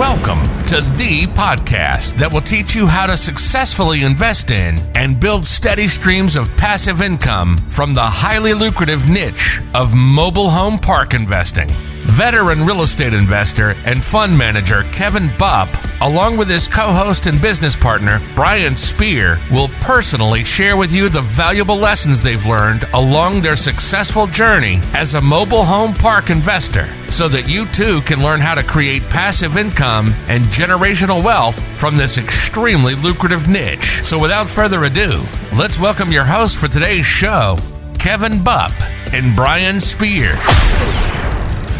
Welcome to the podcast that will teach you how to successfully invest in and build steady streams of passive income from the highly lucrative niche of mobile home park investing. Veteran real estate investor and fund manager Kevin Bupp, along with his co-host and business partner Brian Spear, will personally share with you the valuable lessons they've learned along their successful journey as a mobile home park investor, so that you too can learn how to create passive income and generational wealth from this extremely lucrative niche. So without further ado, let's welcome your hosts for today's show, Kevin Bupp and Brian Spear.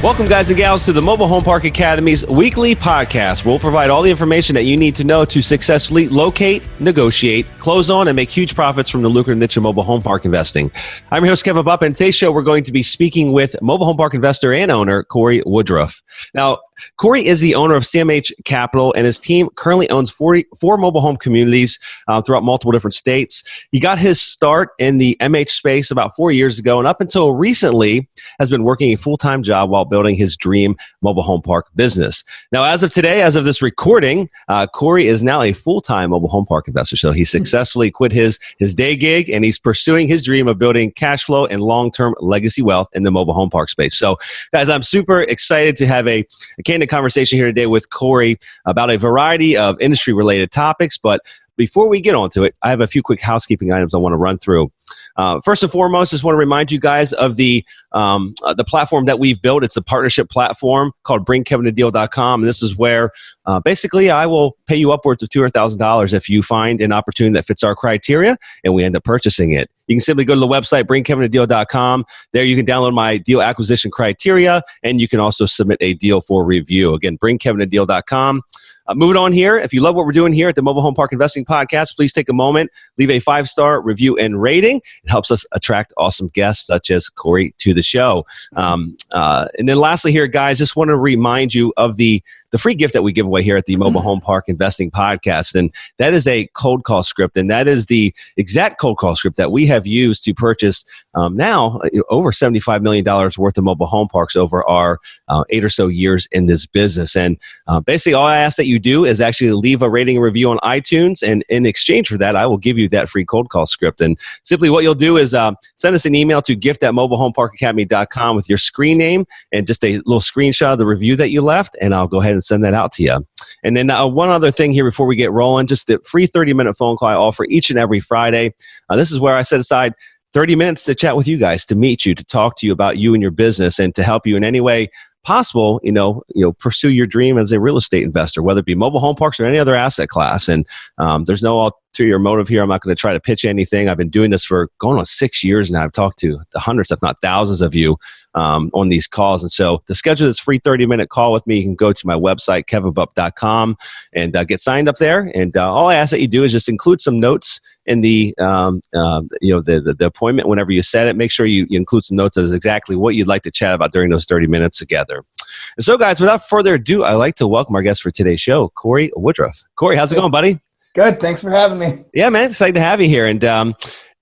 Welcome, guys and gals, to the Mobile Home Park Academy's weekly podcast. We'll provide all the information that you need to know to successfully locate, negotiate, close on, and make huge profits from the lucrative niche of mobile home park investing. I'm your host, Kevin Bupp, and today's show we're going to be speaking with mobile home park investor and owner Corey Woodruff. Now, Corey is the owner of CMH Capital, and his team currently owns 44 mobile home communities throughout multiple different states. He got his start in the MH space about 4 years ago, and up until recently has been working a full-time job while building his dream mobile home park business. Now, as of today, as of this recording, Corey is now a full-time mobile home park investor. So he successfully quit his day gig, and he's pursuing his dream of building cash flow and long-term legacy wealth in the mobile home park space. So, guys, I'm super excited to have a candid conversation here today with Corey about a variety of industry-related topics. But before we get on to it, I have a few quick housekeeping items I want to run through. First and foremost, I just want to remind you guys of the platform that we've built. It's a partnership platform called BringKevinAdeal.com. And this is where basically I will pay you upwards of $200,000 if you find an opportunity that fits our criteria and we end up purchasing it. You can simply go to the website, BringKevinAdeal.com. There you can download my deal acquisition criteria, and you can also submit a deal for review. Again, BringKevinAdeal.com. Moving on here, if you love what we're doing here at the Mobile Home Park Investing Podcast, please take a moment, leave a 5-star review and rating. It helps us attract awesome guests such as Corey to the show. And then lastly here, guys, just want to remind you of the free gift that we give away here at the Mobile Home Park Investing Podcast. And that is a cold call script. And that is the exact cold call script that we have used to purchase now over $75 million worth of mobile home parks over our 8 or so years in this business. And basically all I ask that you do is actually leave a rating and review on iTunes, and in exchange for that, I will give you that free cold call script. And simply what you'll do is send us an email to gift@mobilehomeparkacademy.com with your screen name and just a little screenshot of the review that you left, and I'll go ahead and send that out to you. And then one other thing here before we get rolling, just the free 30-minute phone call I offer each and every Friday. This is where I set aside 30 minutes to chat with you guys, to meet you, to talk to you about you and your business, and to help you in any way possible, pursue your dream as a real estate investor, whether it be mobile home parks or any other asset class. And there's no ulterior motive here. I'm not going to try to pitch anything. I've been doing this for going on 6 years now. I've talked to the hundreds, if not thousands of you on these calls. And so to schedule this free 30-minute call with me, you can go to my website, kevinbupp.com, and get signed up there. And all I ask that you do is just include some notes in the appointment whenever you set it. Make sure you include some notes as exactly what you'd like to chat about during those 30 minutes together. And so, guys, without further ado, I'd like to welcome our guest for today's show, Corey Woodruff. Corey, how's it going, buddy? Good. Thanks for having me. Yeah, man. Excited to have you here. And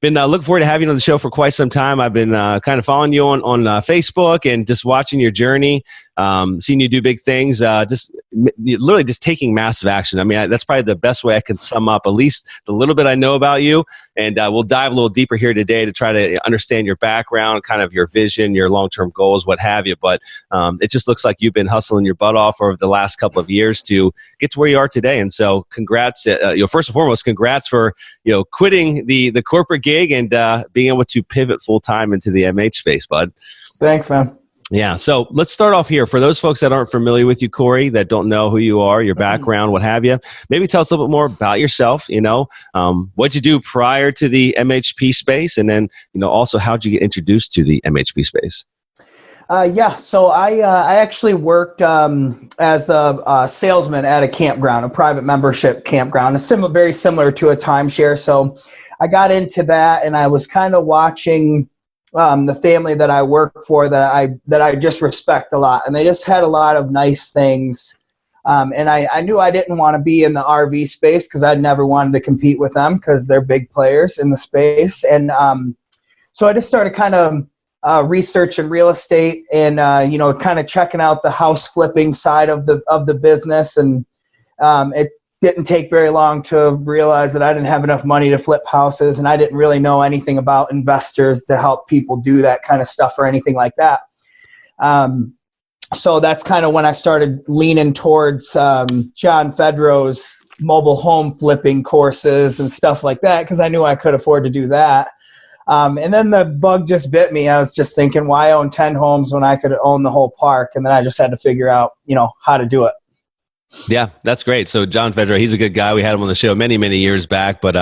been looking forward to having you on the show for quite some time. I've been kind of following you on Facebook and just watching your journey, seeing you do big things, literally just taking massive action. I mean, that's probably the best way I can sum up at least the little bit I know about you. And we'll dive a little deeper here today to try to understand your background, kind of your vision, your long-term goals, what have you. But it just looks like you've been hustling your butt off over the last couple of years to get to where you are today. And so congrats, first and foremost, congrats for, quitting the corporate gig and being able to pivot full-time into the MH space, bud. Thanks, man. Yeah. So let's start off here. For those folks that aren't familiar with you, Corey, that don't know who you are, your background, what have you, maybe tell us a little bit more about yourself, what'd you do prior to the MHP space? And then, also how'd you get introduced to the MHP space? So I actually worked as the salesman at a campground, a private membership campground, very similar to a timeshare. So I got into that, and I was kind of watching the family that I work for that I just respect a lot, and they just had a lot of nice things. And I knew I didn't want to be in the RV space because I'd never wanted to compete with them because they're big players in the space. And so I just started kind of research in real estate and, kind of checking out the house flipping side of the business. And it didn't take very long to realize that I didn't have enough money to flip houses, and I didn't really know anything about investors to help people do that kind of stuff or anything like that. So that's kind of when I started leaning towards John Fedro's mobile home flipping courses and stuff like that, because I knew I could afford to do that. And then the bug just bit me. I was just thinking, why own 10 homes when I could own the whole park? And then I just had to figure out, how to do it. Yeah, that's great. So John Fedro, he's a good guy. We had him on the show many, many years back, but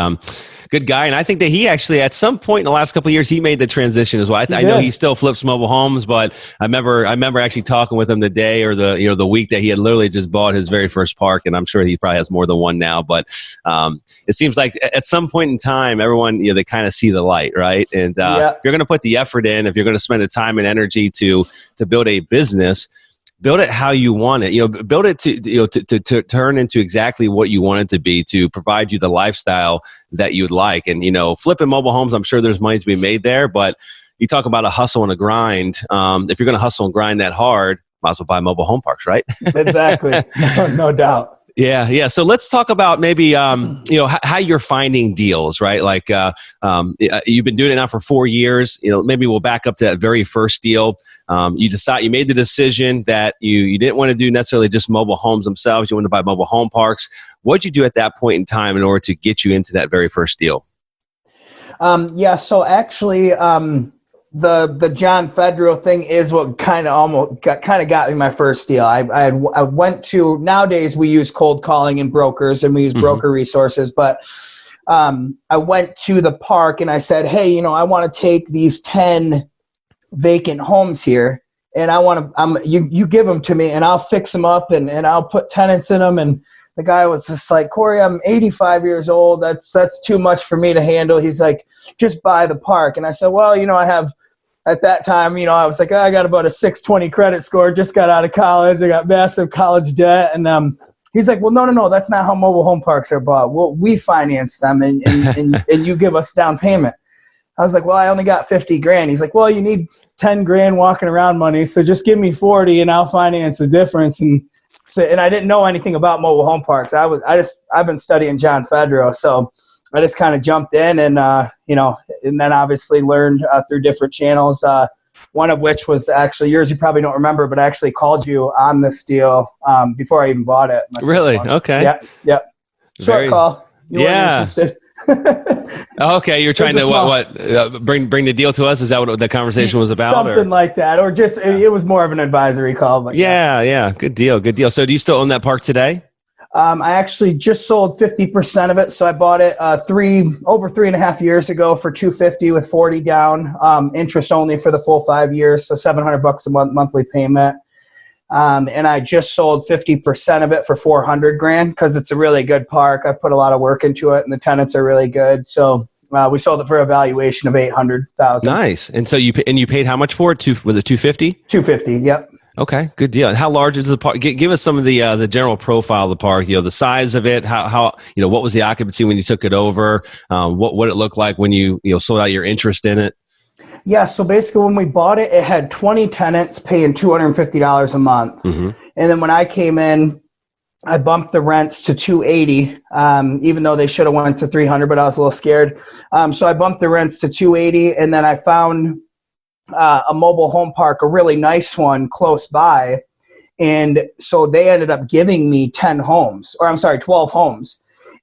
good guy. And I think that he actually, at some point in the last couple of years, he made the transition as well. I know he still flips mobile homes, but I remember actually talking with him the day or the week that he had literally just bought his very first park, and I'm sure he probably has more than one now. But it seems like at some point in time, everyone they kind of see the light, right? And if you're going to put the effort in, if you're going to spend the time and energy to build a business, build it how you want it. Build it to turn into exactly what you want it to be, to provide you the lifestyle that you'd like. And flipping mobile homes, I'm sure there's money to be made there. But you talk about a hustle and a grind. If you're going to hustle and grind that hard, might as well buy mobile home parks, right? Exactly, no doubt. Yeah. So let's talk about maybe how you're finding deals, right? Like you've been doing it now for 4 years. Maybe we'll back up to that very first deal. You made the decision that you didn't want to do necessarily just mobile homes themselves. You wanted to buy mobile home parks. What did you do at that point in time in order to get you into that very first deal? So actually, the John Fedro thing is what kind of got me my first deal. I went to, nowadays we use cold calling and brokers, and we use broker resources, but I went to the park and I said, hey, I want to take these 10 vacant homes here, and you give them to me and I'll fix them up and I'll put tenants in them. And the guy was just like, Corey, I'm 85 years old. That's too much for me to handle. He's like, just buy the park. And I said, well, I have, at that time, I was like, I got about a 620 credit score, just got out of college. I got massive college debt. And he's like, well, no, that's not how mobile home parks are bought. Well, we finance them and you give us down payment. I was like, well, I only got 50 grand. He's like, well, you need 10 grand walking around money. So just give me 40 and I'll finance the difference. And I didn't know anything about mobile home parks. I've been studying John Fedro. So I just kind of jumped in and then obviously learned through different channels. One of which was actually yours. You probably don't remember, but I actually called you on this deal before I even bought it. Really? Okay. Yeah. Short call. You weren't interested. Okay, you're trying to bring the deal to us? Is that what the conversation was about? Something like that, or just it was more of an advisory call. But yeah, good deal. So do you still own that park today? I actually just sold 50% of it, so I bought it over 3.5 years ago for $250 with 40 down, interest only for the full 5 years, so $700 a month monthly payment. And I just sold 50% of it for $400 grand because it's a really good park. I've put a lot of work into it, and the tenants are really good. So we sold it for a valuation of $800,000. Nice. And so you paid how much for it? Was it $250? $250. Yep. Okay, good deal. And how large is the park? Give us some of the general profile of the park. The size of it. How what was the occupancy when you took it over? What it looked like when you sold out your interest in it? Yeah, so basically when we bought it, it had 20 tenants paying $250 a month. Mm-hmm. And then when I came in, I bumped the rents to $280, even though they should have went to $300, but I was a little scared. So I bumped the rents to $280, and then I found a mobile home park, a really nice one close by. And so they ended up giving me 12 homes.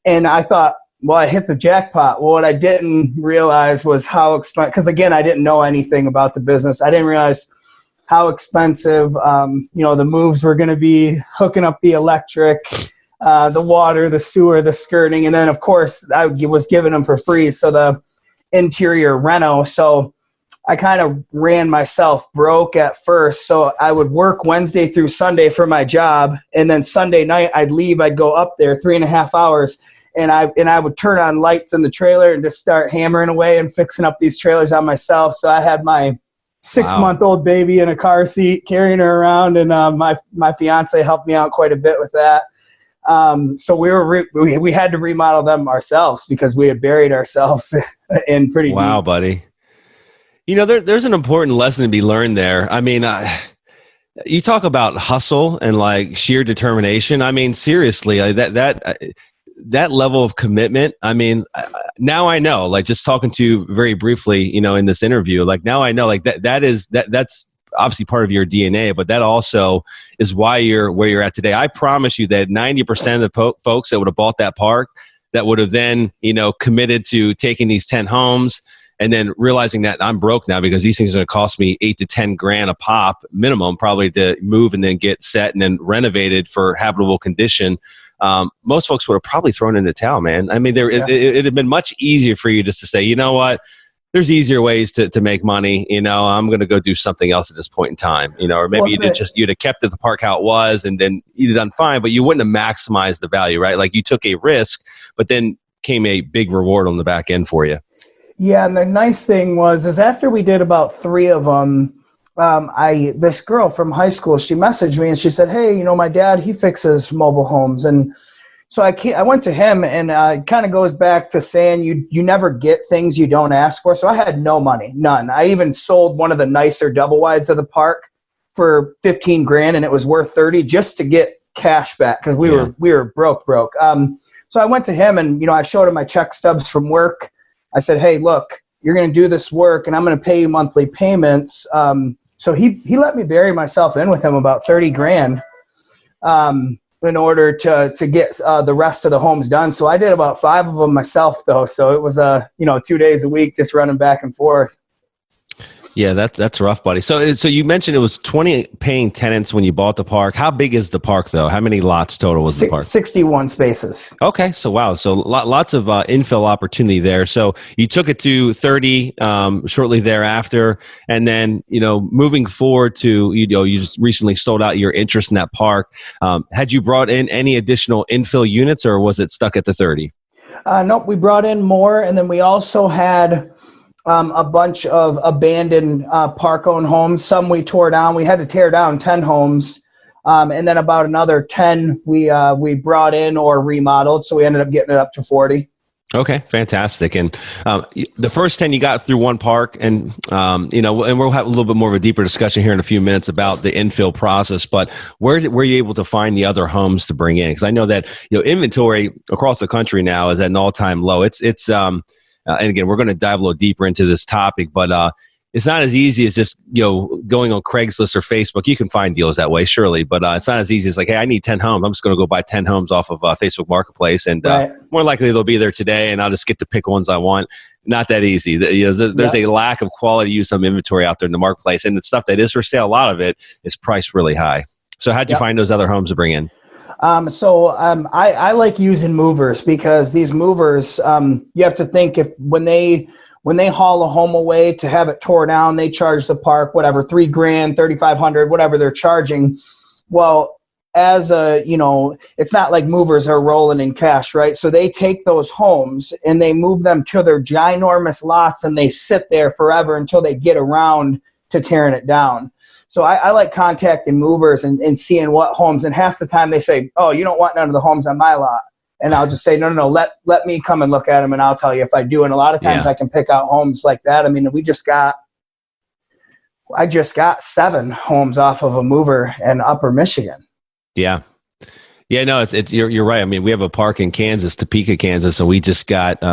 And I thought, well, I hit the jackpot. Well, what I didn't realize was how expensive, because again, I didn't know anything about the business. I didn't realize how expensive, the moves were going to be, hooking up the electric, the water, the sewer, the skirting. And then of course I was giving them for free. So the interior reno. So I kind of ran myself broke at first. So I would work Wednesday through Sunday for my job. And then Sunday night I'd leave, I'd go up there 3.5 hours. And I would turn on lights in the trailer and just start hammering away and fixing up these trailers on myself. So I had my 6-month-old baby in a car seat carrying her around, and my fiance helped me out quite a bit with that. So we had to remodel them ourselves because we had buried ourselves in pretty deep. Wow, buddy. There's an important lesson to be learned there. I mean, you talk about hustle and like sheer determination. I mean, seriously, like that level of commitment. I mean, now I know, like just talking to you very briefly, in this interview, like now I know like that's obviously part of your DNA, but that also is why you're where you're at today. I promise you that 90% of the folks that would have bought that park, that would have then, committed to taking these 10 homes and then realizing that I'm broke now because these things are going to cost me $8 to $10,000 a pop minimum, probably to move and then get set and then renovated for habitable condition. Most folks would have probably thrown in the towel, man. I mean, it'd have been much easier for you just to say, you know what? There's easier ways to make money. I'm going to go do something else at this point in time. Or maybe you'd have kept the park how it was, and then you'd have done fine, but you wouldn't have maximized the value, right? Like you took a risk, but then came a big reward on the back end for you. Yeah, and the nice thing is after we did about 3 of them, this girl from high school, she messaged me and she said, "Hey, my dad, he fixes mobile homes." And so I went to him, and it kind of goes back to saying you never get things you don't ask for. So I had no money, none. I even sold one of the nicer double wides of the park for $15,000, and it was worth 30 just to get cash back because we were broke. So I went to him, and I showed him my check stubs from work. I said, "Hey, look, you're going to do this work, and I'm going to pay you monthly payments." So he let me bury myself in with him about $30,000 in order to get the rest of the homes done. So I did about 5 of them myself, though. So it was 2 days a week just running back and forth. Yeah, that's rough, buddy. So you mentioned it was 20 paying tenants when you bought the park. How big is the park, though? How many lots total was the park? 61 spaces. Okay, so wow. So lots of infill opportunity there. So you took it to 30 shortly thereafter. And then, moving forward to, you just recently sold out your interest in that park. Had you brought in any additional infill units, or was it stuck at the 30? Nope, we brought in more. And then we also had a bunch of abandoned park-owned homes. Some we tore down. We had to tear down 10 homes. And then about another 10 we brought in or remodeled. So we ended up getting it up to 40. Okay, fantastic. And the first 10 you got through one park, and and we'll have a little bit more of a deeper discussion here in a few minutes about the infill process. But were you able to find the other homes to bring in? Because I know that inventory across the country now is at an all-time low. It's and again, we're going to dive a little deeper into this topic, but it's not as easy as just going on Craigslist or Facebook. You can find deals that way, surely, but it's not as easy as like, hey, I need 10 homes. I'm just going to go buy 10 homes off of Facebook Marketplace, and more likely they'll be there today, and I'll just get to pick ones I want. Not that easy. There's a lack of quality use of inventory out there in the marketplace, and the stuff that is for sale, a lot of it is priced really high. So how'd you find those other homes to bring in? I like using movers because these movers, you have to think when they haul a home away to have it tore down, they charge the park, whatever, $3,000, $3,500, whatever they're charging. Well, it's not like movers are rolling in cash, right? So they take those homes and they move them to their ginormous lots, and they sit there forever until they get around to tearing it down. So I like contacting movers and seeing what homes, and half the time they say, "Oh, you don't want none of the homes on my lot." And I'll just say, no, let me come and look at them, and I'll tell you if I do. And a lot of times I can pick out homes like that. I mean, I just got 7 homes off of a mover in Upper Michigan. Yeah. Yeah, no, it's you're right. I mean, we have a park in Kansas, Topeka, Kansas, and we just got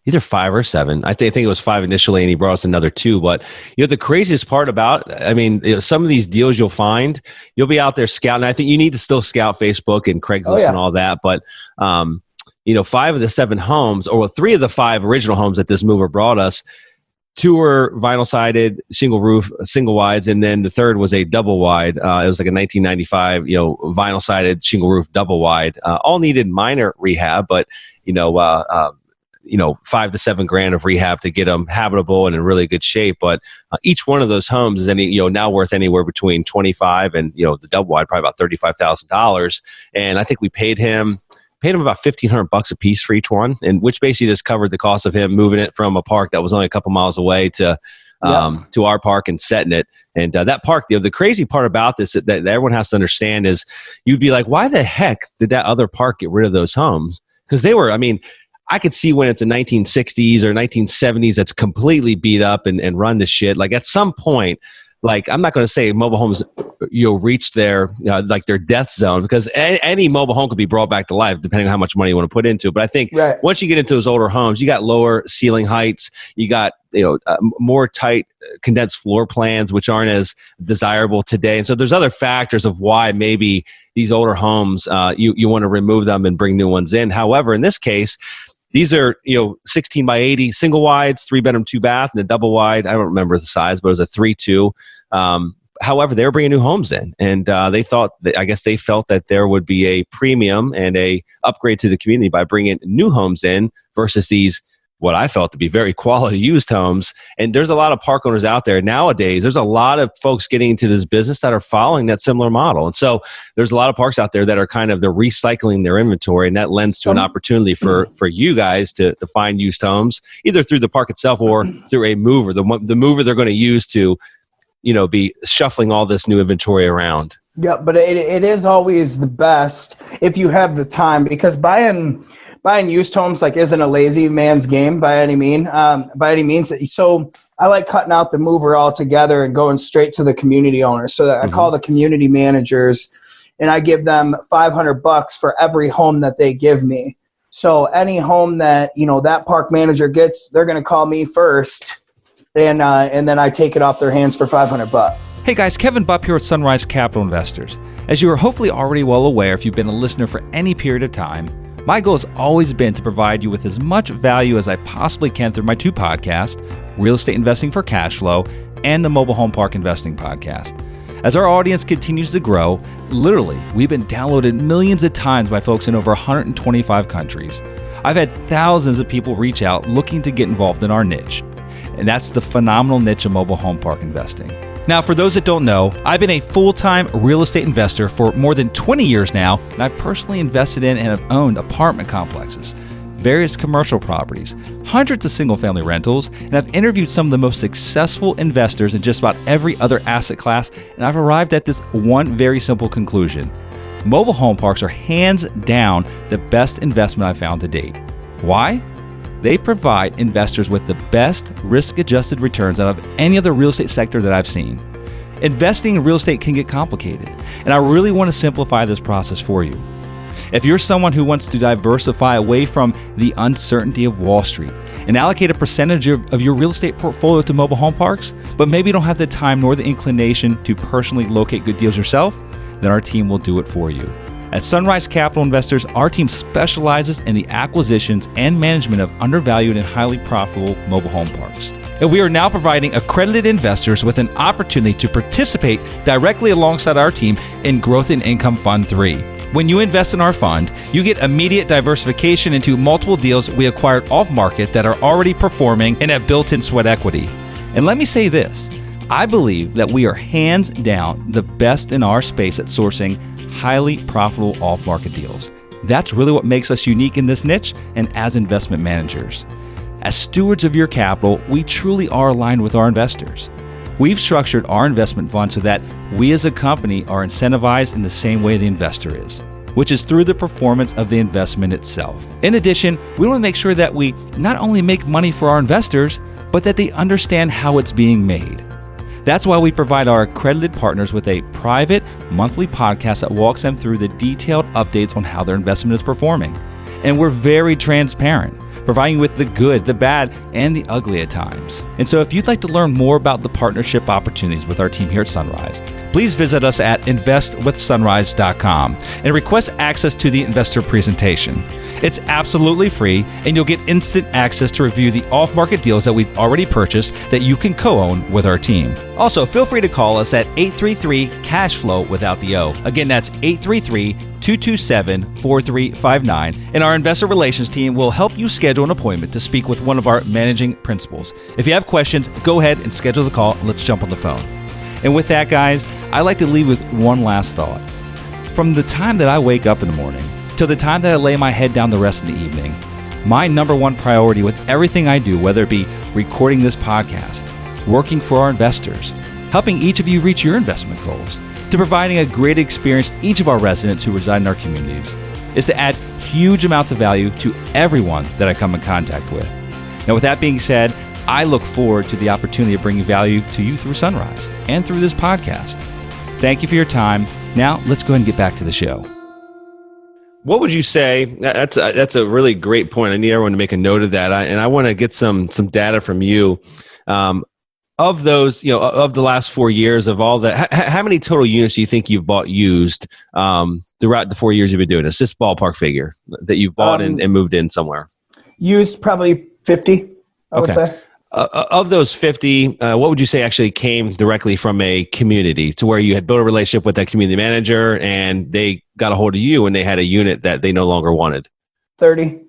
either 5 or 7. I think it was 5 initially, and he brought us another 2. But the craziest part about, I mean, some of these deals you'll find, you'll be out there scouting. I think you need to still scout Facebook and Craigslist and all that. But 5 of the 7 homes, or 3 of the 5 original homes that this mover brought us, 2 were vinyl sided, single roof, single wides, and then the third was a double wide. It was like a 1995, vinyl sided, shingle roof, double wide. All needed minor rehab, but 5 to 7 grand of rehab to get them habitable and in really good shape. But each one of those homes is now worth anywhere between 25 and the double wide probably about $35,000. And I think we paid him about $1,500 a piece for each one, and which basically just covered the cost of him moving it from a park that was only a couple miles away to our park and setting it. And that park, the crazy part about this that everyone has to understand is you'd be like, why the heck did that other park get rid of those homes? Because they were, I could see when it's a 1960s or 1970s that's completely beat up and run to shit. Like at some point, like I'm not going to say mobile homes, reach their like their death zone, because any mobile home could be brought back to life depending on how much money you want to put into it. But I think once you get into those older homes, you got lower ceiling heights, you got more tight condensed floor plans, which aren't as desirable today. And so there's other factors of why maybe these older homes you want to remove them and bring new ones in. However, in this case, these are 16 by 80 single wides, 3-bedroom, 2-bath, and a double wide. I don't remember the size, but it was a 3-2. However, they were bringing new homes in, and they felt that there would be a premium and a upgrade to the community by bringing new homes in versus these, what I felt to be very quality used homes. And there's a lot of park owners out there nowadays. There's a lot of folks getting into this business that are following that similar model. And so there's a lot of parks out there that are they're recycling their inventory, and that lends to an opportunity for you guys to find used homes, either through the park itself or through a mover, the mover they're going to use to be shuffling all this new inventory around. Yeah, but it is always the best if you have the time, because buying used homes isn't a lazy man's game by any means. So I like cutting out the mover altogether and going straight to the community owners. So that I call the community managers, and I give them $500 for every home that they give me. So any home that that park manager gets, they're going to call me first, and then I take it off their hands for $500. Hey guys, Kevin Bupp here with Sunrise Capital Investors. As you are hopefully already well aware if you've been a listener for any period of time, my goal has always been to provide you with as much value as I possibly can through my 2 podcasts, Real Estate Investing for Cash Flow and the Mobile Home Park Investing Podcast. As our audience continues to grow, literally, we've been downloaded millions of times by folks in over 125 countries. I've had thousands of people reach out looking to get involved in our niche, and that's the phenomenal niche of mobile home park investing. Now, for those that don't know, I've been a full-time real estate investor for more than 20 years now, and I've personally invested in and have owned apartment complexes, various commercial properties, hundreds of single-family rentals, and I've interviewed some of the most successful investors in just about every other asset class, and I've arrived at this one very simple conclusion. Mobile home parks are hands down the best investment I've found to date. Why? They provide investors with the best risk-adjusted returns out of any other real estate sector that I've seen. Investing in real estate can get complicated, and I really want to simplify this process for you. If you're someone who wants to diversify away from the uncertainty of Wall Street and allocate a percentage of your real estate portfolio to mobile home parks, but maybe you don't have the time nor the inclination to personally locate good deals yourself, then our team will do it for you. At Sunrise Capital Investors, our team specializes in the acquisitions and management of undervalued and highly profitable mobile home parks. And we are now providing accredited investors with an opportunity to participate directly alongside our team in Growth and Income Fund 3. When you invest in our fund, you get immediate diversification into multiple deals we acquired off-market that are already performing and have built-in sweat equity. And let me say this, I believe that we are hands down the best in our space at sourcing highly profitable off-market deals. That's really what makes us unique in this niche and as investment managers. As stewards of your capital, we truly are aligned with our investors. We've structured our investment fund so that we as a company are incentivized in the same way the investor is, which is through the performance of the investment itself. In addition, we want to make sure that we not only make money for our investors, but that they understand how it's being made. That's why we provide our accredited partners with a private monthly podcast that walks them through the detailed updates on how their investment is performing. And we're very transparent, providing with the good, the bad, and the ugly at times. And so if you'd like to learn more about the partnership opportunities with our team here at Sunrise, please visit us at investwithsunrise.com and request access to the investor presentation. It's absolutely free, and you'll get instant access to review the off-market deals that we've already purchased that you can co-own with our team. Also, feel free to call us at 833-CASH-FLOW without the O. Again, that's 833-227-4359, and our investor relations team will help you schedule an appointment to speak with one of our managing principals. If you have questions, go ahead and schedule the call, and let's jump on the phone. And with that, guys, I like to leave with one last thought. From the time that I wake up in the morning till the time that I lay my head down the rest of the evening, my number one priority with everything I do, whether it be recording this podcast, working for our investors, helping each of you reach your investment goals, to providing a great experience to each of our residents who reside in our communities, is to add huge amounts of value to everyone that I come in contact with. Now, with that being said, I look forward to the opportunity of bringing value to you through Sunrise and through this podcast. Thank you for your time. Now, let's go ahead and get back to the show. What would you say? That's a really great point. I need everyone to make a note of that. I want to get some data from you. Of those, of the last 4 years, of all that, how many total units do you think you've bought used throughout the 4 years you've been doing this? Just ballpark figure that you've bought and moved in somewhere. Used probably 50, I would say. Of those 50, what would you say actually came directly from a community to where you had built a relationship with that community manager and they got a hold of you and they had a unit that they no longer wanted? 30,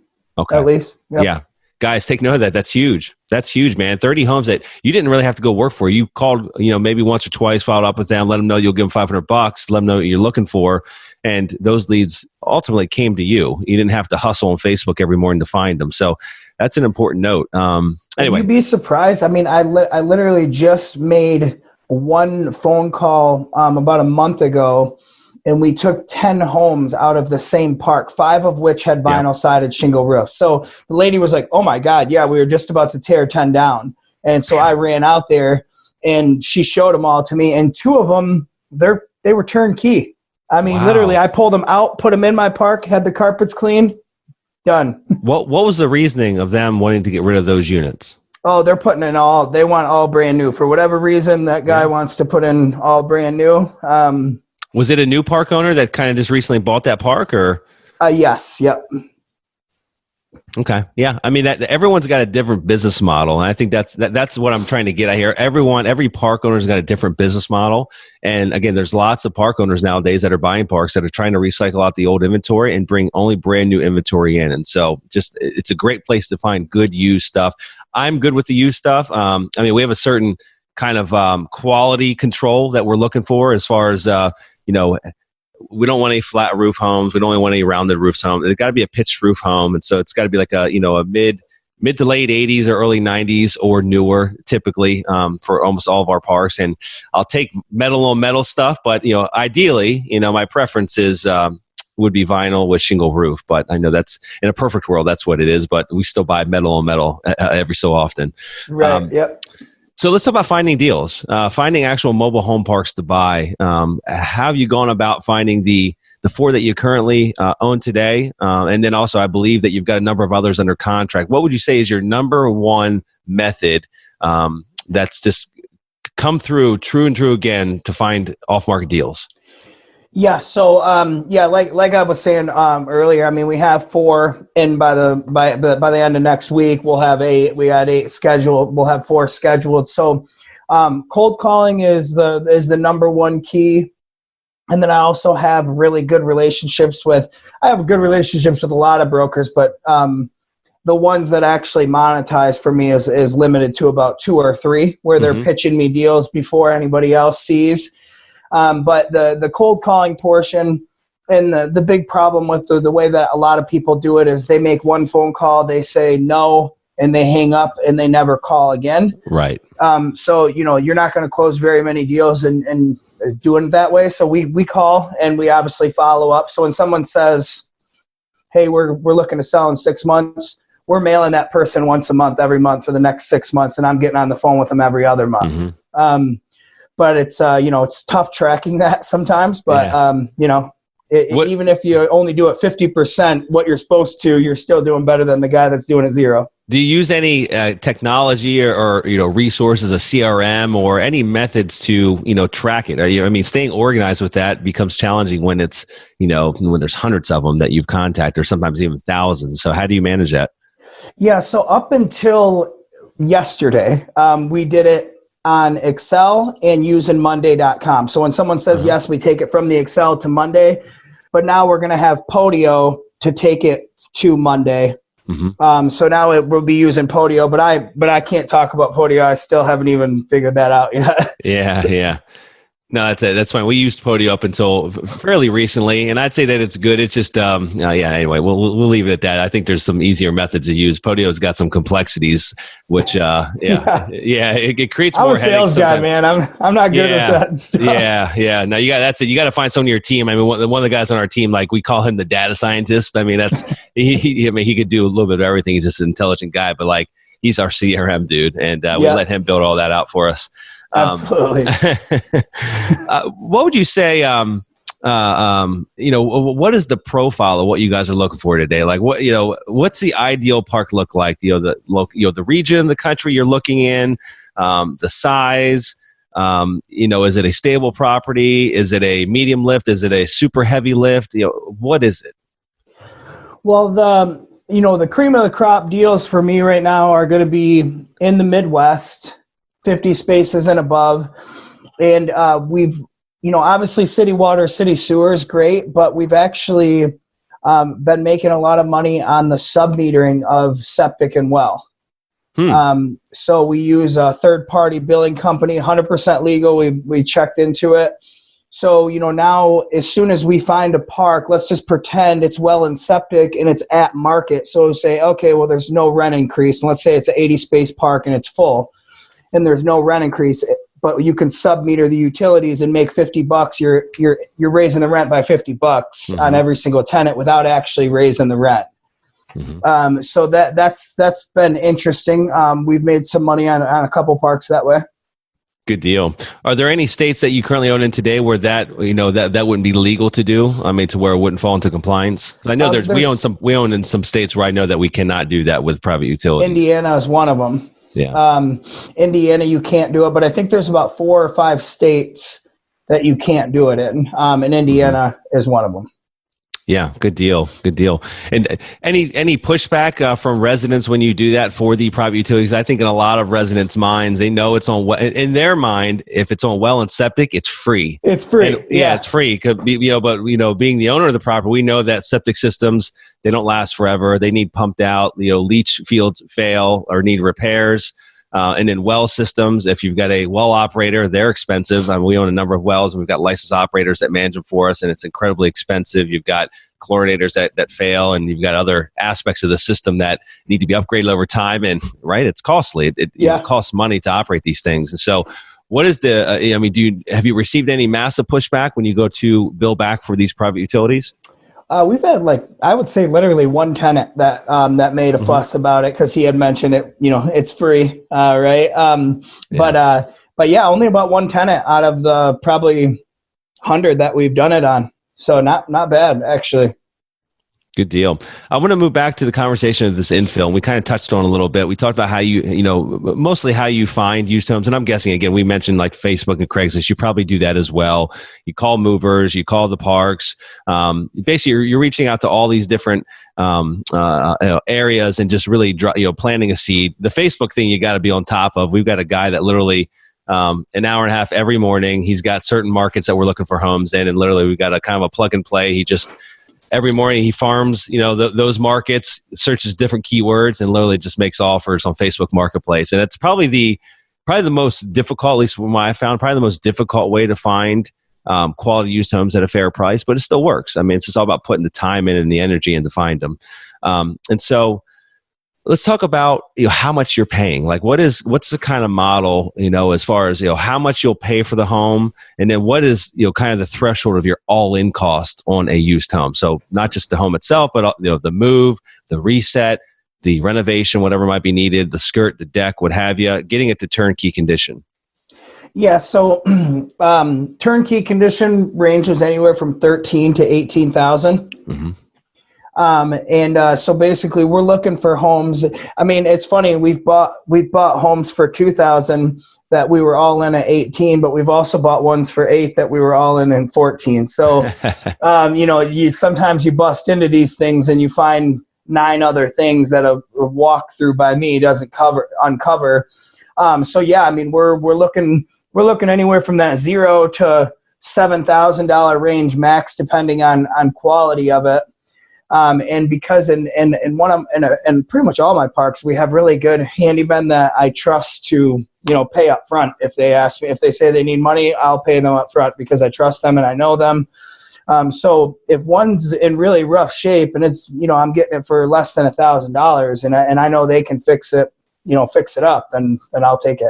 at least. Yep. Yeah. Guys, take note of that. That's huge. That's huge, man. 30 homes that you didn't really have to go work for. You called, maybe once or twice, followed up with them, let them know you'll give them $500, let them know what you're looking for. And those leads ultimately came to you. You didn't have to hustle on Facebook every morning to find them. So that's an important note. Anyway. You'd be surprised. I mean, I literally just made one phone call about a month ago, and we took 10 homes out of the same park, 5 of which had vinyl sided shingle roofs. So the lady was like, oh my God, yeah, we were just about to tear 10 down. And so I ran out there and she showed them all to me. And 2 of them, they were turnkey. I mean, Literally, I pulled them out, put them in my park, had the carpets clean, done. What was the reasoning of them wanting to get rid of those units? Oh, they're putting in they want all brand new. For whatever reason, that guy wants to put in all brand new. Was it a new park owner that kind of just recently bought that park, or? Yes. Yep. Okay. Yeah. I mean, everyone's got a different business model. And I think that's what I'm trying to get at here. Every park owner's got a different business model. And again, there's lots of park owners nowadays that are buying parks that are trying to recycle out the old inventory and bring only brand new inventory in. And so it's a great place to find good used stuff. I'm good with the used stuff. I mean, we have a certain kind of quality control that we're looking for as far as, we don't want any flat roof homes. We don't want any rounded roofs homes. It's got to be a pitched roof home. And so it's got to be like a mid to late 80s or early 90s or newer, typically, for almost all of our parks. And I'll take metal on metal stuff, but, ideally, my preference is, would be vinyl with shingle roof. But I know that's in a perfect world, that's what it is. But we still buy metal on metal every so often. Right. Yep. So let's talk about finding deals, finding actual mobile home parks to buy. How have you gone about finding the 4 that you currently own today? And then also, I believe that you've got a number of others under contract. What would you say is your number one method that's just come through true and true again to find off-market deals? Yeah. So, like I was saying earlier, I mean, we have 4 in by the end of next week. We'll have 8. We had 8 scheduled. We'll have 4 scheduled. So, cold calling is the number one key. And then I also have really good relationships with a lot of brokers, but the ones that actually monetize for me is limited to about 2 or 3, where they're pitching me deals before anybody else sees. But the cold calling portion and the big problem with the way that a lot of people do it is they make one phone call, they say no, and they hang up and they never call again. Right. So, you're not going to close very many deals and doing it that way. So we call and we obviously follow up. So when someone says, hey, we're looking to sell in 6 months, we're mailing that person once a month, every month for the next 6 months. And I'm getting on the phone with them every other month. But it's, it's tough tracking that sometimes, but, even if you only do it 50%, what you're supposed to, you're still doing better than the guy that's doing it 0. Do you use any technology or resources, a CRM or any methods to, track it? Staying organized with that becomes challenging when it's, when there's hundreds of them that you've contacted or sometimes even thousands. So how do you manage that? Yeah. So up until yesterday, we did it on Excel and using Monday.com. So when someone says yes, we take it from the Excel to Monday, but now we're going to have Podio to take it to Monday. So now it will be using Podio, but I can't talk about Podio. I still haven't even figured that out yet. Yeah. No, that's it. That's fine. We used Podio up until fairly recently, and I'd say that it's good. It's just, anyway, we'll leave it at that. I think there's some easier methods to use. Podio's got some complexities, which, it creates more headaches. I'm a sales guy, man. I'm not good with that stuff. Yeah. No, that's it. You got to find someone on your team. I mean, one of the guys on our team, like we call him the data scientist. I mean, that's, he could do a little bit of everything. He's just an intelligent guy, but like, he's our CRM dude, and we let him build all that out for us. Absolutely. What would you say? What is the profile of what you guys are looking for today? Like, what's the ideal park look like? The region, the country you're looking in, the size. Is it a stable property? Is it a medium lift? Is it a super heavy lift? What is it? Well, the cream of the crop deals for me right now are going to be in the Midwest, 50 spaces and above. And we've, obviously city water, city sewer is great, but we've actually been making a lot of money on the sub-metering of septic and well. So we use a third-party billing company, 100% legal. We checked into it. So, now as soon as we find a park, let's just pretend it's well and septic and it's at market. So say, okay, well, there's no rent increase. And let's say it's an 80 space park and it's full and there's no rent increase, but you can sub-meter the utilities and make $50. You're raising the rent by $50 on every single tenant without actually raising the rent. So that's been interesting. We've made some money on a couple parks that way. Good deal. Are there any states that you currently own in today where that wouldn't be legal to do? I mean, to where it wouldn't fall into compliance? I know we own in some states where I know that we cannot do that with private utilities. Indiana is one of them. Yeah. Indiana, you can't do it, but I think there's about 4 or 5 states that you can't do it in. And Indiana is one of them. Yeah, good deal. And any pushback from residents when you do that for the private utilities? I think in a lot of residents' minds, they know it's on. In their mind, if it's on well and septic, it's free. It's free. And, it's free. But being the owner of the property, we know that septic systems, they don't last forever. They need pumped out. Leach fields fail or need repairs. And then well systems, if you've got a well operator, they're expensive. We own a number of wells, and we've got licensed operators that manage them for us, and it's incredibly expensive. You've got chlorinators that fail, and you've got other aspects of the system that need to be upgraded over time. And it's costly. It costs money to operate these things. And so, what is have you received any massive pushback when you go to bill back for these private utilities? We've had I would say literally one tenant that made a fuss about it because he had mentioned it. It's free, right? But yeah, only about one tenant out of the probably 100 that we've done it on. So not bad actually. Good deal. I want to move back to the conversation of this infill. And we kind of touched on a little bit. We talked about how mostly how you find used homes. And I'm guessing, again, we mentioned like Facebook and Craigslist. You probably do that as well. You call movers, you call the parks. Basically, you're reaching out to all these different areas and just really planting a seed. The Facebook thing you got to be on top of. We've got a guy that literally an hour and a half every morning. He's got certain markets that we're looking for homes in. And literally, we've got a kind of a plug and play. He just... Every morning he farms, those markets, searches different keywords, and literally just makes offers on Facebook Marketplace. And it's probably the most difficult, at least from what I found, probably the most difficult way to find quality used homes at a fair price. But it still works. I mean, it's just all about putting the time in and the energy in to find them. And so, let's talk about how much you're paying. Like, what's the kind of model, as far as how much you'll pay for the home, and then what is kind of the threshold of your all-in cost on a used home. So not just the home itself, but the move, the reset, the renovation, whatever might be needed, the skirt, the deck, what have you, getting it to turnkey condition. Yeah, so turnkey condition ranges anywhere from $13,000 to $18,000. Mm-hmm. So basically we're looking for homes. I mean, it's funny. We've bought homes for $2,000 that we were all in at 18, but we've also bought ones for $8 that we were all in 14. So, sometimes you bust into these things and you find 9 other things that a walkthrough by me doesn't uncover. So yeah, I mean, we're looking anywhere from that $0 to $7,000 range max, depending on quality of it. And because in pretty much all my parks, we have really good handymen that I trust to, pay up front. If they ask me, if they say they need money, I'll pay them up front because I trust them and I know them. So if one's in really rough shape and it's, I'm getting it for less than $1,000 and I know they can fix it up, then I'll take it.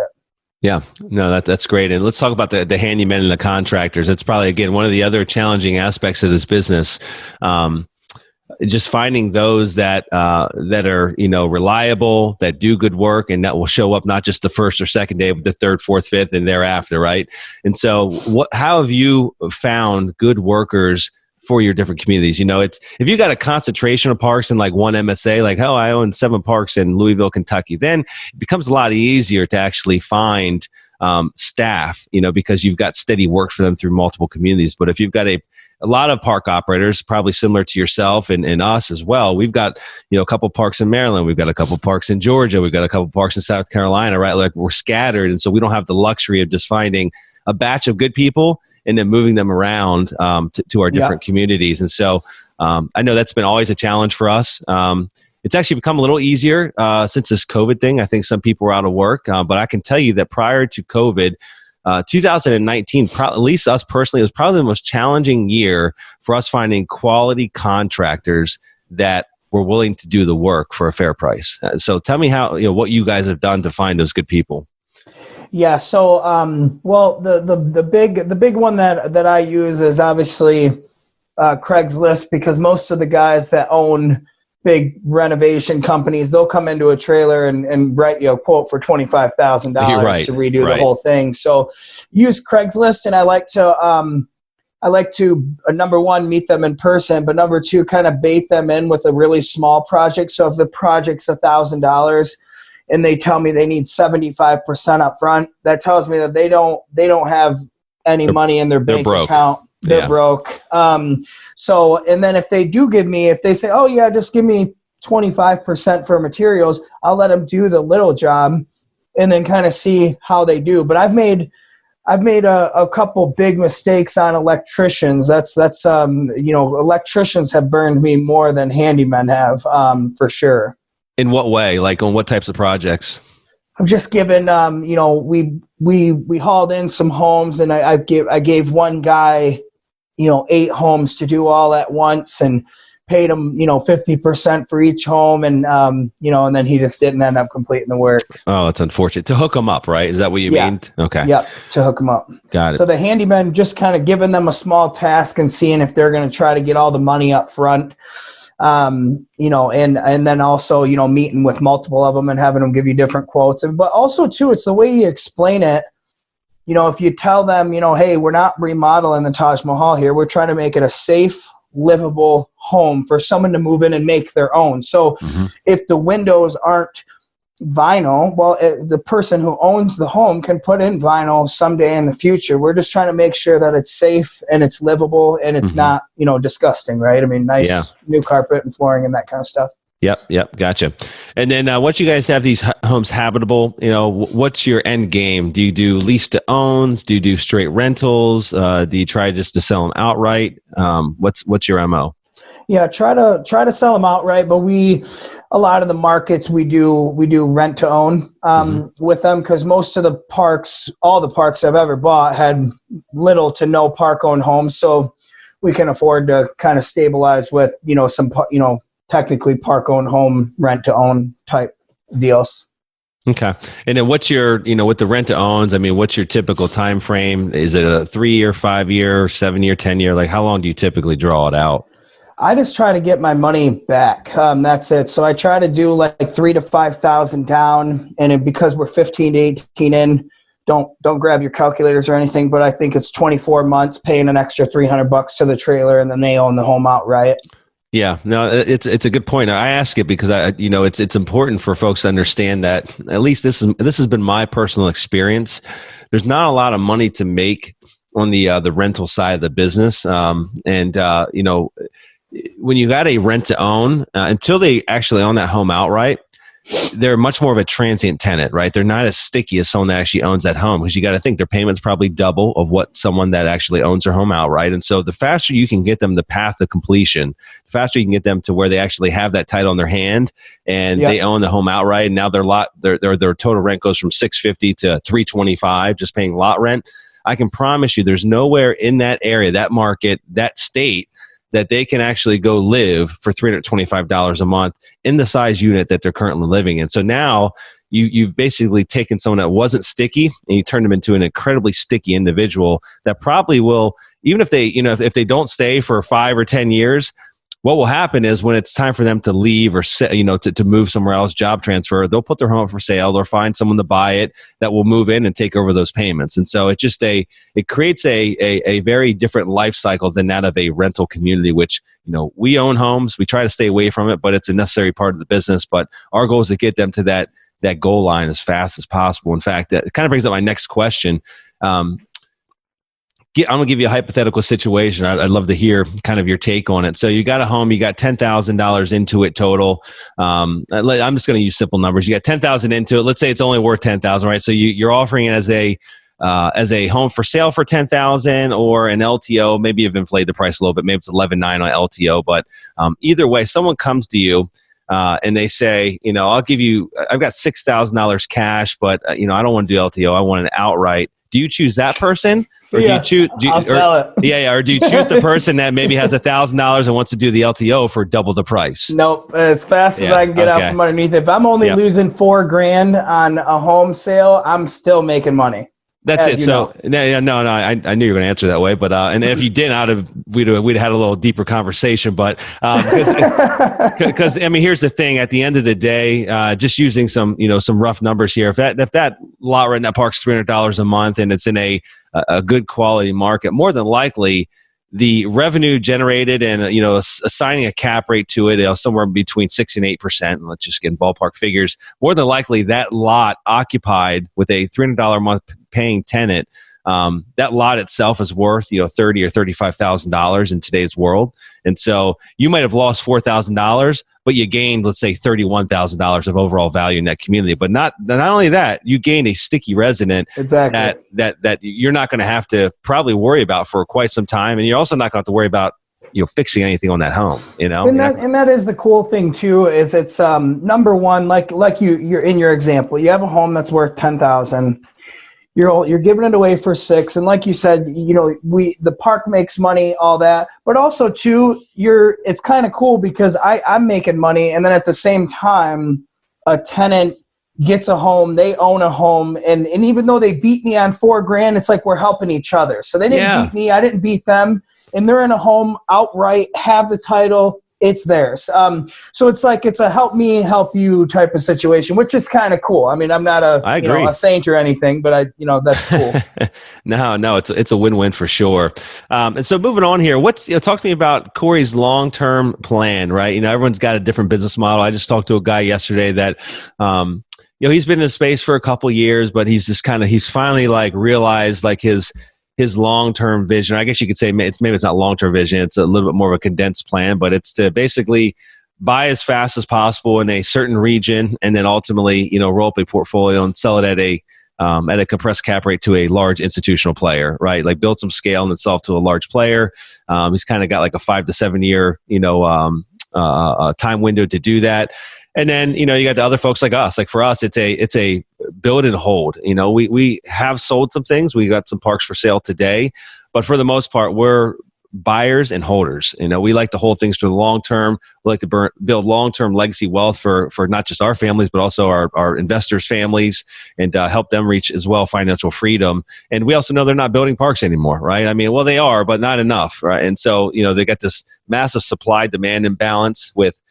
Yeah, no, that's great. And let's talk about the handymen and the contractors. That's probably, again, one of the other challenging aspects of this business. Just finding those that are, reliable, that do good work, and that will show up not just the first or second day, but the third, fourth, fifth, and thereafter, right? And so how have you found good workers for your different communities? It's, if you got a concentration of parks in like one MSA, like, I own 7 parks in Louisville, Kentucky, then it becomes a lot easier to actually find staff, because you've got steady work for them through multiple communities. But if you've got a lot of park operators, probably similar to yourself and us as well, we've got, a couple parks in Maryland, we've got a couple parks in Georgia, we've got a couple parks in South Carolina, right? Like, we're scattered. And so we don't have the luxury of just finding a batch of good people and then moving them around to our different communities. And so I know that's been always a challenge for us. It's actually become a little easier since this COVID thing. I think some people were out of work, but I can tell you that prior to COVID, 2019, at least us personally, it was probably the most challenging year for us finding quality contractors that were willing to do the work for a fair price. So tell me how, what you guys have done to find those good people. Yeah. So, well, the big one that I use is obviously Craigslist, because most of the guys that own big renovation companies, they'll come into a trailer and write you a quote for $25,000 to redo the whole thing. So use Craigslist, and I like to number one, meet them in person, but number two, kind of bait them in with a really small project. So if the project's $1,000 and they tell me they need 75% up front, that tells me that they don't have any money in their bank account. They're broke. So, and then if they do if they say, oh yeah, just give me 25% for materials, I'll let them do the little job and then kind of see how they do. But I've made a couple big mistakes on electricians. That's electricians have burned me more than handymen have, for sure. In what way? Like, on what types of projects? I've just given, we hauled in some homes, and I gave one guy, 8 homes to do all at once, and paid him, 50% for each home. And, and then he just didn't end up completing the work. Oh, that's unfortunate. To hook them up, right? Is that what you mean? Okay. Yep. To hook them up. Got it. So the handyman, just kind of giving them a small task and seeing if they're going to try to get all the money up front. And then also, meeting with multiple of them and having them give you different quotes. But also too, it's the way you explain it. If you tell them, hey, we're not remodeling the Taj Mahal here. We're trying to make it a safe, livable home for someone to move in and make their own. So if the windows aren't vinyl, well, the person who owns the home can put in vinyl someday in the future. We're just trying to make sure that it's safe and it's livable and it's not, disgusting, right? I mean, nice new carpet and flooring and that kind of stuff. Yep. Gotcha. And then once you guys have these homes habitable, what's your end game? Do you do lease to owns? Do you do straight rentals? Do you try just to sell them outright? What's your MO? Yeah, try to sell them outright, but a lot of the markets we do rent to own with them, because most of the parks, all the parks I've ever bought had little to no park owned homes, so we can afford to kind of stabilize with some technically park owned home rent to own type deals. Okay. And then what's your, with the rent to owns, I mean, what's your typical time frame? Is it a 3-year, 5-year, 7-year, 10-year? Like, how long do you typically draw it out? I just try to get my money back. That's it. So I try to do like $3,000 to $5,000 down, and because we're 15 to 18 in, don't grab your calculators or anything, but I think it's 24 months paying an extra $300 to the trailer, and then they own the home outright. Yeah, no, it's a good point. I ask it because it's important for folks to understand that, at least this has been my personal experience. There's not a lot of money to make on the rental side of the business, when you got a rent to own, until they actually own that home outright, they're much more of a transient tenant, right? They're not as sticky as someone that actually owns that home, because you got to think their payment's probably double of what someone that actually owns their home outright. And so the faster you can get them the path of completion, the faster you can get them to where they actually have that title in their hand and they own the home outright. And now their total rent goes from $650 to $325, just paying lot rent. I can promise you there's nowhere in that area, that market, that state, that they can actually go live for $325 a month in the size unit that they're currently living in. So now you've basically taken someone that wasn't sticky and you turned them into an incredibly sticky individual that probably will, even if they, if they don't stay for 5 or 10 years, what will happen is when it's time for them to leave or to move somewhere else, job transfer, they'll put their home up for sale. They'll find someone to buy it that will move in and take over those payments. And so it creates a very different life cycle than that of a rental community, which, we own homes. We try to stay away from it, but it's a necessary part of the business. But our goal is to get them to that goal line as fast as possible. In fact, that kind of brings up my next question. I'm going to give you a hypothetical situation. I'd love to hear kind of your take on it. So you got a home, you got $10,000 into it total. I'm just going to use simple numbers. You got $10,000 into it. Let's say it's only worth $10,000, right? So you're offering it as a home for sale for $10,000 or an LTO. Maybe you've inflated the price a little bit. Maybe it's $11,900 on LTO. But either way, someone comes to you and they say, I've got $6,000 cash, but I don't want to do LTO. I want an outright. Do you choose that person, or do you choose? I'll sell it. Or do you choose the person that maybe has $1,000 and wants to do the LTO for double the price? Nope. As fast as I can get out from underneath. If I'm only losing $4,000 on a home sale, I'm still making money. That's it. So no, I knew you were going to answer that way, but and if you didn't, we'd had a little deeper conversation. But because here's the thing: at the end of the day, just using some rough numbers here, if that lot rent that park's $300 a month and it's in a good quality market, more than likely the revenue generated and assigning a cap rate to it, somewhere between 6 and 8%. And let's just get in ballpark figures. More than likely, that lot occupied with a $300 a month paying tenant, that lot itself is worth $30,000 or $35,000 in today's world. And so you might have lost $4,000, but you gained, let's say, $31,000 of overall value in that community. But not only that, you gained a sticky resident that you're not going to have to probably worry about for quite some time, and you're also not going to have to worry about fixing anything on that home. And that is the cool thing too. Is it's number one, like you're in your example, you have a home that's worth $10,000. You're giving it away for $6,000, and like you said, the park makes money, all that. But also too, it's kind of cool because I'm making money, and then at the same time, a tenant gets a home, they own a home, and even though they beat me on $4,000, it's like we're helping each other. So they didn't beat me, I didn't beat them, and they're in a home outright, have the title. It's theirs. So it's like it's a help me, help you type of situation, which is kind of cool. I'm not a saint or anything, but that's cool. No, it's a win-win for sure. And so moving on here, talk to me about Corey's long-term plan, right? Everyone's got a different business model. I just talked to a guy yesterday that, he's been in the space for a couple years, but he's finally realized his long-term vision. I guess you could say maybe it's not long-term vision. It's a little bit more of a condensed plan, but it's to basically buy as fast as possible in a certain region and then ultimately, roll up a portfolio and sell it at a compressed cap rate to a large institutional player, right? Like build some scale in itself to a large player. He's kind of got like a 5 to 7 year, time window to do that. And then, you got the other folks like us. Like for us, it's a build and hold. We have sold some things. We got some parks for sale today, but for the most part, we're buyers and holders. We like to hold things for the long term. We like to build long-term legacy wealth for not just our families, but also our investors' families, and help them reach as well financial freedom. And we also know they're not building parks anymore, right? They are, but not enough, right? And so, they got this massive supply-demand imbalance with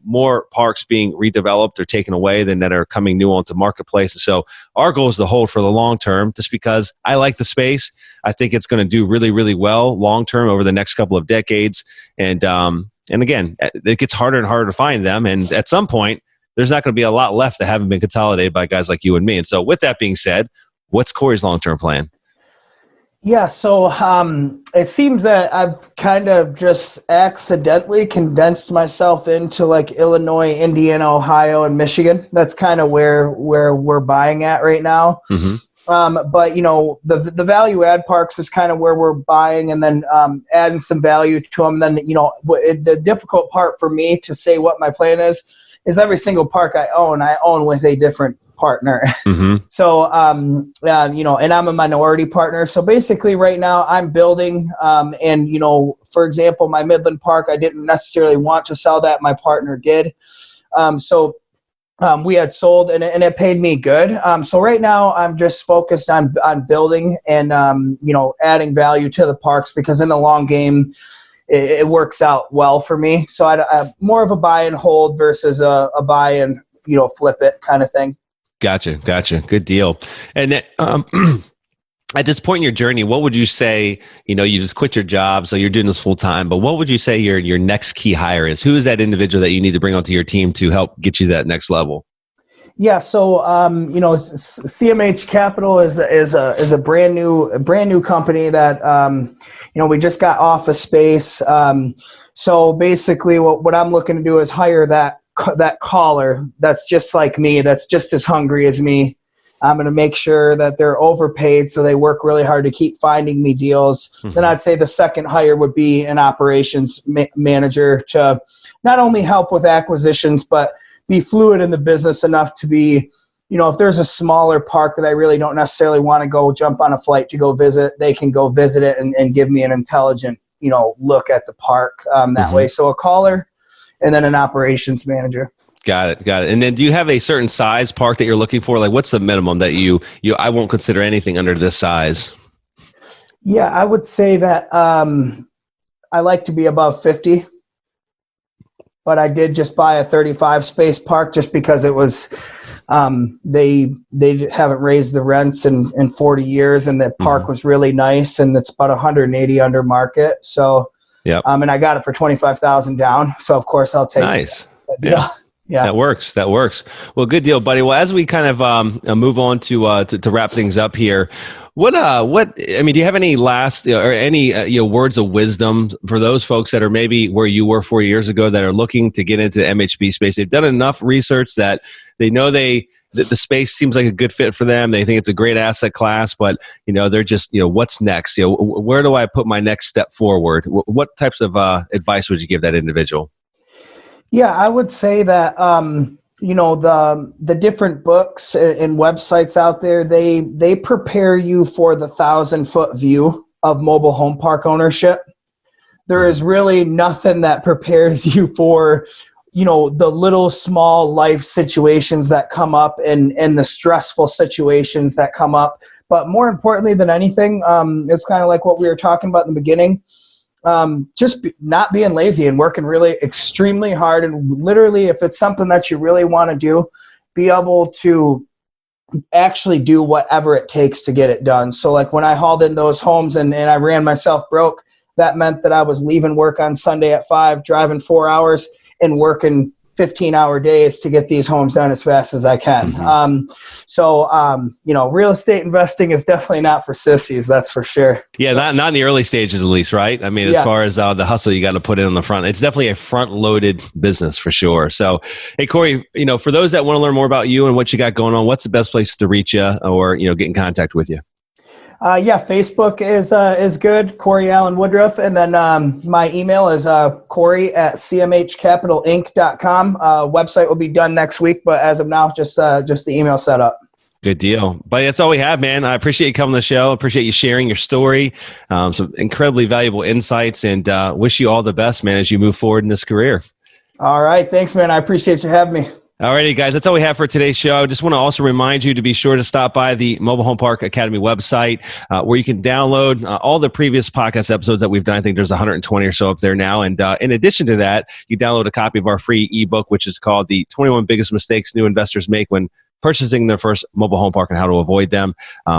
more parks being redeveloped or taken away than that are coming new onto marketplace. And so our goal is to hold for the long term, just because I like the space. I think it's going to do really, really well long term over the next couple of decades. And again, it gets harder and harder to find them. And at some point, there's not going to be a lot left that haven't been consolidated by guys like you and me. And so with that being said, what's Corey's long-term plan? Yeah, so it seems that I've kind of just accidentally condensed myself into like Illinois, Indiana, Ohio, and Michigan. That's kind of where we're buying at right now. Mm-hmm. But the value add parks is kind of where we're buying, and then adding some value to them. Then the difficult part for me to say what my plan is every single park I own with a different partner. Mm-hmm. So and I'm a minority partner. So basically, right now I'm building, and for example, my Midland Park, I didn't necessarily want to sell that. My partner did. We had sold and it paid me good. So right now I'm just focused on building and, adding value to the parks, because in the long game, it works out well for me. So I'm more of a buy and hold versus a buy and, flip it kind of thing. Gotcha. Good deal. And at this point in your journey, what would you say, you just quit your job, so you're doing this full time, but what would you say your next key hire is? Who is that individual that you need to bring onto your team to help get you that next level? Yeah. So, CMH Capital is a brand new company that, we just got office space. So basically what I'm looking to do is hire that caller that's just like me, that's just as hungry as me. I'm going to make sure that they're overpaid, so they work really hard to keep finding me deals. Mm-hmm. Then I'd say the second hire would be an operations manager to not only help with acquisitions, but be fluid in the business enough to be, if there's a smaller park that I really don't necessarily want to go jump on a flight to go visit, they can go visit it and give me an intelligent, look at the park that mm-hmm. way. So a caller and then an operations manager. Got it. And then do you have a certain size park that you're looking for? Like, what's the minimum that I won't consider anything under this size? Yeah, I would say that I like to be above 50, but I did just buy a 35 space park just because it was, they haven't raised the rents in 40 years, and the park mm-hmm. was really nice, and it's about 180 under market. So, yeah. And I got it for $25,000 down. So of course I'll take nice. it. Yeah. Yeah, that works. Well, good deal, buddy. Well, as we kind of move on to wrap things up here, do you have any last or any words of wisdom for those folks that are maybe where you were 4 years ago that are looking to get into the MHP space? They've done enough research that they know that the space seems like a good fit for them. They think it's a great asset class, but they're just what's next? Where do I put my next step forward? What types of advice would you give that individual? Yeah, I would say that, the different books and websites out there, they prepare you for the 1,000-foot view of mobile home park ownership. There is really nothing that prepares you for, the little small life situations that come up and the stressful situations that come up. But more importantly than anything, it's kind of like what we were talking about in the beginning. Not being lazy and working really extremely hard, and literally, if it's something that you really want to do, be able to actually do whatever it takes to get it done. So like when I hauled in those homes and I ran myself broke, that meant that I was leaving work on Sunday at 5, driving 4 hours and working 15-hour days to get these homes done as fast as I can. Mm-hmm. Real estate investing is definitely not for sissies, that's for sure. Yeah, not in the early stages at least, right? I mean, as far as the hustle you got to put in on the front, it's definitely a front-loaded business for sure. So, hey, Corey, for those that want to learn more about you and what you got going on, what's the best place to reach you or, get in contact with you? Facebook is good, Corey Allen Woodruff. And then my email is Corey@cmhcapitalinc.com. Website will be done next week, but as of now, just the email set up. Good deal. But that's all we have, man. I appreciate you coming on the show. Appreciate you sharing your story, some incredibly valuable insights, and wish you all the best, man, as you move forward in this career. All right. Thanks, man. I appreciate you having me. Alrighty, guys, that's all we have for today's show. Just want to also remind you to be sure to stop by the Mobile Home Park Academy website where you can download all the previous podcast episodes that we've done. I think there's 120 or so up there now. And in addition to that, you download a copy of our free ebook, which is called The 21 Biggest Mistakes New Investors Make When purchasing their first mobile home park and how to avoid them.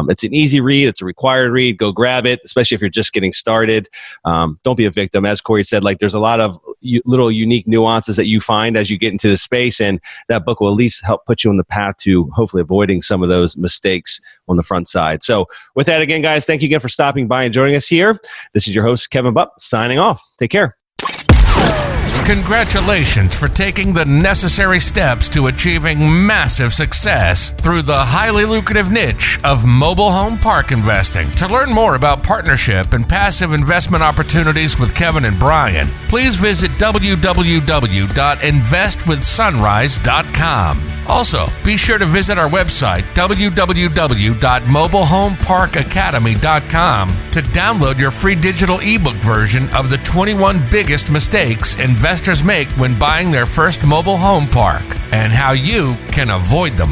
It's an easy read. It's a required read. Go grab it, especially if you're just getting started. Don't be a victim. As Corey said, like there's a lot of little unique nuances that you find as you get into the space, and that book will at least help put you on the path to hopefully avoiding some of those mistakes on the front side. So with that, again, guys, thank you again for stopping by and joining us here. This is your host, Kevin Bupp, signing off. Take care. Congratulations for taking the necessary steps to achieving massive success through the highly lucrative niche of mobile home park investing. To learn more about partnership and passive investment opportunities with Kevin and Brian, please visit www.investwithsunrise.com. Also, be sure to visit our website, www.mobilehomeparkacademy.com, to download your free digital ebook version of the 21 biggest mistakes investors make when buying their first mobile home park and how you can avoid them.